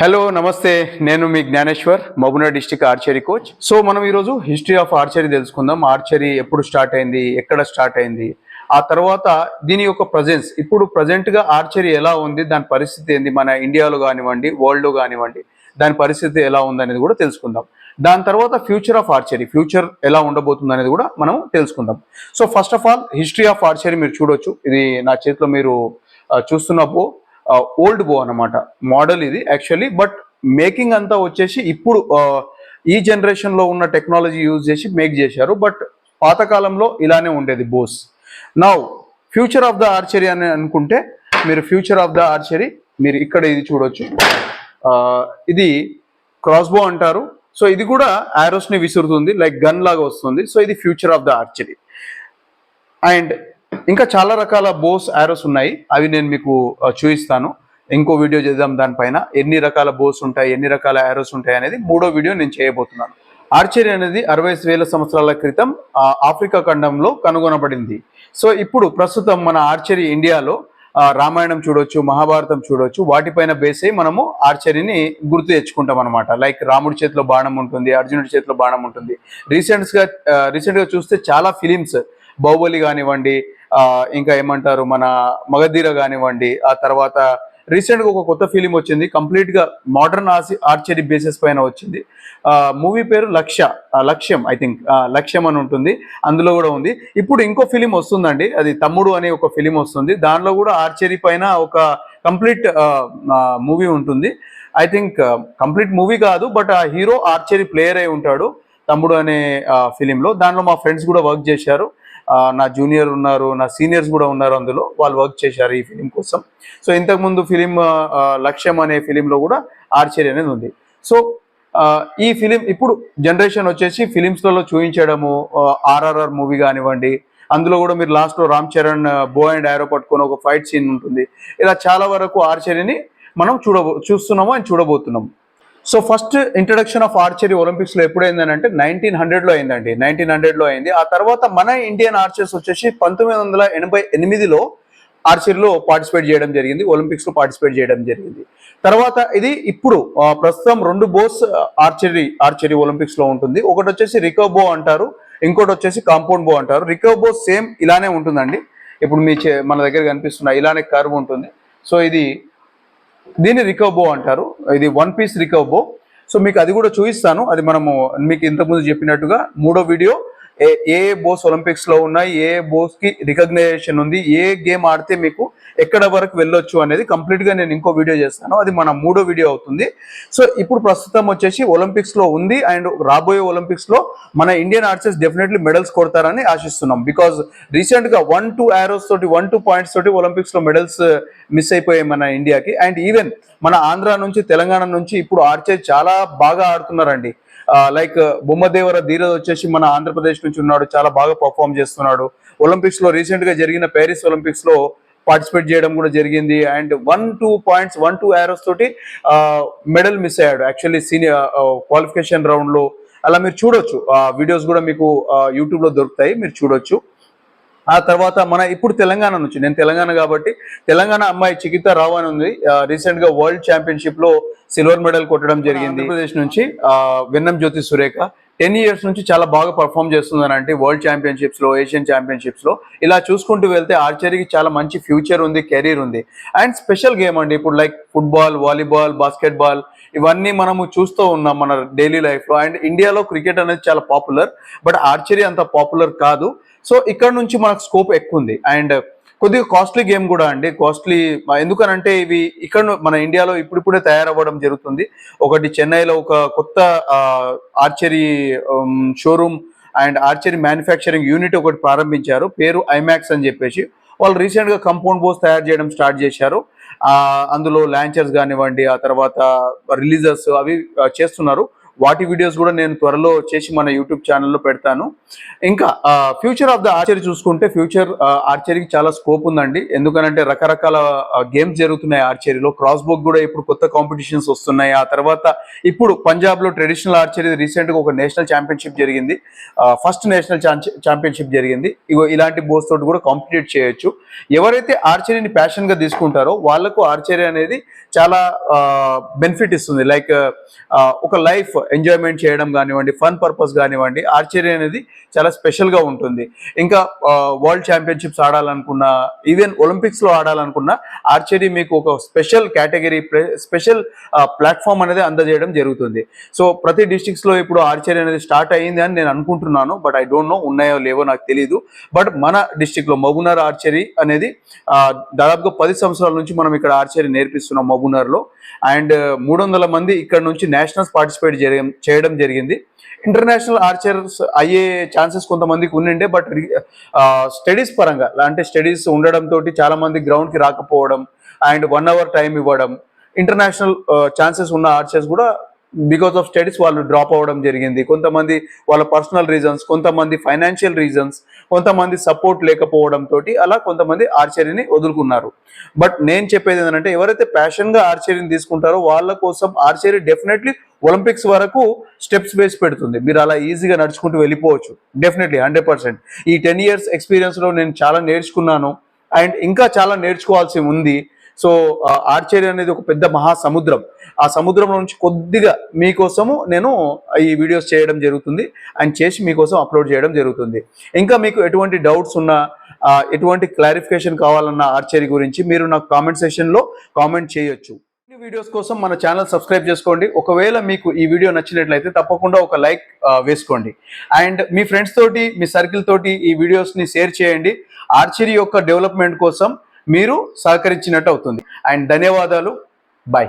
Hello నమస్తే, నేను మీ Gnaneshwar, Mahabubnagar district archery coach. So మనం ఈరోజు హిస్టరీ ఆఫ్ ఆర్చరీ తెలుసుకుందాం. ఆర్చరీ ఎప్పుడు స్టార్ట్ అయింది, ఎక్కడ స్టార్ట్ అయింది, ఆ తర్వాత దీని యొక్క ప్రజెన్స్, ఇప్పుడు ప్రజెంట్గా ఆర్చరీ ఎలా ఉంది, దాని పరిస్థితి ఏంది, మన ఇండియాలో కానివ్వండి, వరల్డ్లో కానివ్వండి, దాని పరిస్థితి ఎలా ఉందనేది కూడా తెలుసుకుందాం. దాని తర్వాత ఫ్యూచర్ ఆఫ్ ఆర్చరీ, ఫ్యూచర్ ఎలా ఉండబోతుంది అనేది కూడా మనం తెలుసుకుందాం. So first of all history of archery మీరు చూడొచ్చు. ఇది నా చేతిలో మీరు చూస్తున్నప్పుడు ఓల్డ్ బో అనమాట, మోడల్ ఇది యాక్చువల్లీ. బట్ మేకింగ్ అంతా వచ్చేసి ఇప్పుడు ఈ జనరేషన్లో ఉన్న టెక్నాలజీ యూజ్ చేసి మేక్ చేశారు. బట్ పాతకాలంలో ఇలానే ఉండేది bows. Now future of the archery అని అనుకుంటే, మీరు ఫ్యూచర్ ఆఫ్ ద ఆర్చరీ మీరు ఇక్కడ ఇది చూడొచ్చు. ఇది క్రాస్బో అంటారు. సో ఇది కూడా ఆరోస్ని విసురుతుంది, లైక్ గన్ లాగా వస్తుంది. సో ఇది future of the archery. And ఇంకా చాలా రకాల బోస్ ఆరోస్ ఉన్నాయి, అవి నేను మీకు చూపిస్తాను. ఇంకో వీడియో చేద్దాం దానిపైన, ఎన్ని రకాల బోస్ ఉంటాయి, ఎన్ని రకాల ఆరోస్ ఉంటాయి అనేది మూడో వీడియో నేను చేయబోతున్నాను. ఆర్చరీ అనేది 60,000 సంవత్సరాల క్రితం ఆఫ్రికా ఖండంలో కనుగొనబడింది. సో ఇప్పుడు ప్రస్తుతం మన ఆర్చరీ ఇండియాలో రామాయణం చూడొచ్చు, మహాభారతం చూడొచ్చు, వాటిపైన బేస్ అయ్యి మనము ఆర్చరీని గుర్తు తెచ్చుకుంటాం అనమాట. లైక్ రాముడి చేతిలో బాణం ఉంటుంది, అర్జునుడి చేతిలో బాణం ఉంటుంది. రీసెంట్గా చూస్తే చాలా ఫిలిమ్స్, బాహుబలి కానివ్వండి, ఇంకా ఏమంటారు మన మగధీర కానివ్వండి, ఆ తర్వాత రీసెంట్గా ఒక కొత్త ఫిలిం వచ్చింది, కంప్లీట్గా మోడర్న్ ఆర్చరీ బేసిస్ పైన వచ్చింది. మూవీ పేరు లక్ష్యం, ఐ థింక్ లక్ష్యం అని ఉంటుంది, అందులో కూడా ఉంది. ఇప్పుడు ఇంకో ఫిలిం వస్తుందండి, అది తమ్ముడు అనే ఒక ఫిలిం వస్తుంది, దానిలో కూడా ఆర్చరీ పైన ఒక కంప్లీట్ మూవీ ఉంటుంది. ఐ థింక్ కంప్లీట్ మూవీ కాదు, బట్ ఆ హీరో ఆర్చరీ ప్లేయర్ అయి ఉంటాడు తమ్ముడు అనే ఫిలింలో. దానిలో మా ఫ్రెండ్స్ కూడా వర్క్ చేశారు, నా జూనియర్ ఉన్నారు, నా సీనియర్స్ కూడా ఉన్నారు, అందులో వాళ్ళు వర్క్ చేశారు ఈ ఫిలిం కోసం. సో ఇంతకుముందు ఫిలిం లక్ష్యం అనే ఫిలింలో కూడా ఆర్చరీ అనేది ఉంది. సో ఈ ఫిలిం ఇప్పుడు జనరేషన్ వచ్చేసి ఫిలిమ్స్లలో చూపించడము, ఆర్ఆర్ఆర్ మూవీ కానివ్వండి, అందులో కూడా మీరు లాస్ట్లో రామ్ చరణ్ బో అండ్ యారో పట్టుకొని ఒక ఫైట్ సీన్ ఉంటుంది. ఇలా చాలా వరకు ఆర్చరీని మనం చూస్తున్నాము అండ్ చూడబోతున్నాము. So first introduction of archery ఒలింపిక్స్లో ఎప్పుడు అయిందని 1900లో అయిందండి, 1900లో అయింది. ఆ తర్వాత మన ఇండియన్ ఆర్చర్స్ వచ్చేసి 1988లో ఆర్చరీలో పార్టిసిపేట్ చేయడం జరిగింది, ఒలింపిక్స్లో పార్టిసిపేట్ చేయడం జరిగింది. తర్వాత ఇది ఇప్పుడు ప్రస్తుతం 2 బోస్ ఆర్చరీ ఒలింపిక్స్లో ఉంటుంది. ఒకటి వచ్చేసి రికర్వ్ బో అంటారు, ఇంకోటి వచ్చేసి కాంపౌండ్ బో అంటారు. రికర్వ్ బో సేమ్ ఇలానే ఉంటుందండి, ఇప్పుడు మన దగ్గర కనిపిస్తున్న ఇలానే కర్వ్ ఉంటుంది. సో దీన్ని రికర్వ్ బో అంటారు, ఇది 1 పీస్ రికర్వ్ బో. సో మీకు అది కూడా చూపిస్తాను, అది మనము మీకు ఇంతకుముందు చెప్పినట్టుగా మూడో వీడియో, ఏ బోస్ ఒలింపిక్స్లో ఉన్నాయి, ఏ బోస్కి రికగ్నైజేషన్ ఉంది, ఏ గేమ్ ఆడితే మీకు ఎక్కడ వరకు వెళ్ళొచ్చు అనేది కంప్లీట్గా నేను ఇంకో వీడియో చేస్తాను, అది మన మూడో వీడియో అవుతుంది. సో ఇప్పుడు ప్రస్తుతం వచ్చేసి ఒలింపిక్స్లో ఉంది, అండ్ రాబోయే ఒలింపిక్స్లో మన ఇండియన్ ఆర్చర్స్ డెఫినెట్లీ మెడల్స్ కొడతారని ఆశిస్తున్నాం. బికాజ్ రీసెంట్గా 1-2 ఆరోస్ తోటి, 1-2 పాయింట్స్ తోటి ఒలింపిక్స్లో మెడల్స్ మిస్ అయిపోయాయి మన ఇండియాకి. అండ్ ఈవెన్ మన ఆంధ్ర నుంచి, తెలంగాణ నుంచి ఇప్పుడు ఆర్చరీ చాలా బాగా ఆడుతున్నారండి. లైక్ బొమ్మదేవర ధీరజ్ వచ్చేసి మన ఆంధ్రప్రదేశ్ నుంచి ఉన్నాడు, చాలా బాగా పర్ఫామ్ చేస్తున్నాడు. ఒలింపిక్స్లో రీసెంట్గా జరిగిన ప్యారిస్ ఒలింపిక్స్లో పార్టిసిపేట్ చేయడం కూడా జరిగింది. అండ్ 1-2 పాయింట్స్, 1-2 ఆరోస్ తోటి మెడల్ మిస్ అయ్యాడు యాక్చువల్లీ సీనియర్ క్వాలిఫికేషన్ రౌండ్లో. అలా మీరు చూడొచ్చు, వీడియోస్ కూడా మీకు యూట్యూబ్లో దొరుకుతాయి, మీరు చూడొచ్చు. ఆ తర్వాత మన ఇప్పుడు తెలంగాణ నుంచి, నేను తెలంగాణ కాబట్టి తెలంగాణ అమ్మాయి చికిత రావు అని ఉంది, రీసెంట్గా వరల్డ్ ఛాంపియన్షిప్లో సిల్వర్ మెడల్ కొట్టడం జరిగింది. ఆంధ్రప్రదేశ్ నుంచి వెన్నం జ్యోతి సురేఖ 10 ఇయర్స్ నుంచి చాలా బాగా పర్ఫామ్ చేస్తుందని వరల్డ్ ఛాంపియన్షిప్స్లో, ఏషియన్ ఛాంపియన్షిప్స్లో. ఇలా చూసుకుంటూ వెళ్తే ఆర్చరీకి చాలా మంచి ఫ్యూచర్ ఉంది, కెరీర్ ఉంది. అండ్ స్పెషల్ గేమ్ అండి, ఇప్పుడు లైక్ ఫుట్బాల్, వాలీబాల్, బాస్కెట్బాల్ ఇవన్నీ మనము చూస్తూ ఉన్నాం మన డైలీ లైఫ్లో. అండ్ ఇండియాలో క్రికెట్ అనేది చాలా పాపులర్, బట్ ఆర్చరీ అంత పాపులర్ కాదు. సో ఇక్కడ నుంచి మనకు స్కోప్ ఎక్కువ ఉంది. అండ్ కొద్దిగా కాస్ట్లీ గేమ్ కూడా అండి, కాస్ట్లీ ఎందుకనంటే ఇవి ఇక్కడ మన ఇండియాలో ఇప్పుడిప్పుడే తయారవ్వడం జరుగుతుంది. ఒకటి చెన్నైలో ఒక కొత్త archery showroom and archery manufacturing unit ఒకటి ప్రారంభించారు, పేరు ఐమాక్స్ అని చెప్పేసి. వాళ్ళు రీసెంట్గా కంపౌండ్ బోస్ తయారు చేయడం స్టార్ట్ చేశారు. అందులో లాంచర్స్ కానివ్వండి, ఆ తర్వాత రిలీజర్స్ అవి చేస్తున్నారు. వాటి వీడియోస్ కూడా నేను త్వరలో చేసి మన యూట్యూబ్ ఛానల్లో పెడతాను. ఇంకా ఫ్యూచర్ ఆఫ్ ద ఆర్చరీ చూసుకుంటే ఫ్యూచర్ ఆర్చరీకి చాలా స్కోప్ ఉందండి. ఎందుకనంటే రకరకాల గేమ్స్ జరుగుతున్నాయి ఆర్చరీలో. క్రాస్ బోక్ కూడా ఇప్పుడు కొత్త కాంపిటీషన్స్ వస్తున్నాయి. ఆ తర్వాత ఇప్పుడు పంజాబ్లో ట్రెడిషనల్ ఆర్చరీ రీసెంట్గా ఒక నేషనల్ ఛాంపియన్షిప్ జరిగింది. ఫస్ట్ నేషనల్ ఛాంపియన్షిప్ జరిగింది. ఇలాంటి బోస్ తోటి కూడా కాంపిటీట్ చేయొచ్చు. ఎవరైతే ఆర్చరీని ప్యాషన్గా తీసుకుంటారో వాళ్ళకు ఆర్చరీ అనేది చాలా బెనిఫిట్ ఇస్తుంది. లైక్ ఒక లైఫ్ ఎంజాయ్మెంట్ చేయడం కానివ్వండి, ఫన్ పర్పస్ కానివ్వండి, ఆర్చరీ అనేది చాలా స్పెషల్గా ఉంటుంది. ఇంకా వరల్డ్ ఛాంపియన్షిప్స్ ఆడాలనుకున్నా, ఈవెన్ ఒలింపిక్స్లో ఆడాలనుకున్నా ఆర్చరీ మీకు ఒక స్పెషల్ కేటగిరీ, స్పెషల్ ప్లాట్ఫామ్ అనేది అందజేయడం జరుగుతుంది. సో ప్రతి డిస్ట్రిక్ట్స్లో ఇప్పుడు ఆర్చరీ అనేది స్టార్ట్ అయ్యింది అని నేను అనుకుంటున్నాను. బట్ ఐ డోంట్ నో ఉన్నాయో లేవో నాకు తెలియదు. బట్ మన డిస్ట్రిక్ట్లో మహబూబ్నగర్ ఆర్చరీ అనేది దాదాపుగా 10 సంవత్సరాల నుంచి మనం ఇక్కడ ఆర్చరీ నేర్పిస్తున్నాం మహబూబ్నగర్లో. అండ్ 300 మంది ఇక్కడ నుంచి నేషనల్స్ పార్టిసిపేట్ చేయడం జరిగింది. ఇంటర్నేషనల్ ఆర్చర్స్ అయ్యే ఛాన్సెస్ కొంతమందికి ఉండిండే, బట్ స్టడీస్ పరంగా అంటే స్టడీస్ ఉండడంతో చాలా మంది గ్రౌండ్కి రాకపోవడం అండ్ 1 hour టైం ఇవ్వడం, ఇంటర్నేషనల్ ఛాన్సెస్ ఉన్న ఆర్చర్స్ కూడా బికాస్ ఆఫ్ స్టడీస్ వాళ్ళు డ్రాప్ అవ్వడం జరిగింది. కొంతమంది వాళ్ళ పర్సనల్ రీజన్స్, కొంతమంది ఫైనాన్షియల్ రీజన్స్, కొంతమంది సపోర్ట్ లేకపోవడంతో అలా కొంతమంది ఆర్చరీని వదులుకున్నారు. బట్ నేను చెప్పేది ఏంటంటే ఎవరైతే ప్యాషన్గా ఆర్చరీని తీసుకుంటారో వాళ్ళ కోసం ఆర్చరీ డెఫినెట్లీ ఒలింపిక్స్ వరకు స్టెప్స్ వేసి పెడుతుంది. మీరు అలా ఈజీగా నడుచుకుంటూ వెళ్ళిపోవచ్చు డెఫినెట్లీ 100%. ఈ 10 years ఎక్స్పీరియన్స్లో నేను చాలా నేర్చుకున్నాను అండ్ ఇంకా చాలా నేర్చుకోవాల్సి ఉంది. సో ఆర్చరీ అనేది ఒక పెద్ద మహాసముద్రం. ఆ సముద్రంలో నుంచి కొద్దిగా మీకోసము నేను ఈ వీడియోస్ చేయడం జరుగుతుంది అండ్ చేసి మీకోసం అప్లోడ్ చేయడం జరుగుతుంది. ఇంకా మీకు ఎటువంటి డౌట్స్ ఉన్నా, ఎటువంటి క్లారిఫికేషన్ కావాలన్న ఆర్చరీ గురించి మీరు నాకు కామెంట్ సెక్షన్లో కామెంట్ చేయొచ్చు. ఈ వీడియోస్ కోసం మన ఛానల్ సబ్స్క్రైబ్ చేసుకోండి. ఒకవేళ మీకు ఈ వీడియో నచ్చినట్లయితే తప్పకుండా ఒక లైక్ వేసుకోండి అండ్ మీ ఫ్రెండ్స్ తోటి, మీ సర్కిల్ తోటి ఈ వీడియోస్ని షేర్ చేయండి. ఆర్చరీ యొక్క డెవలప్మెంట్ కోసం మీరు సహకరించినట్టు అవుతుంది. అండ్ ధన్యవాదాలు. బాయ్.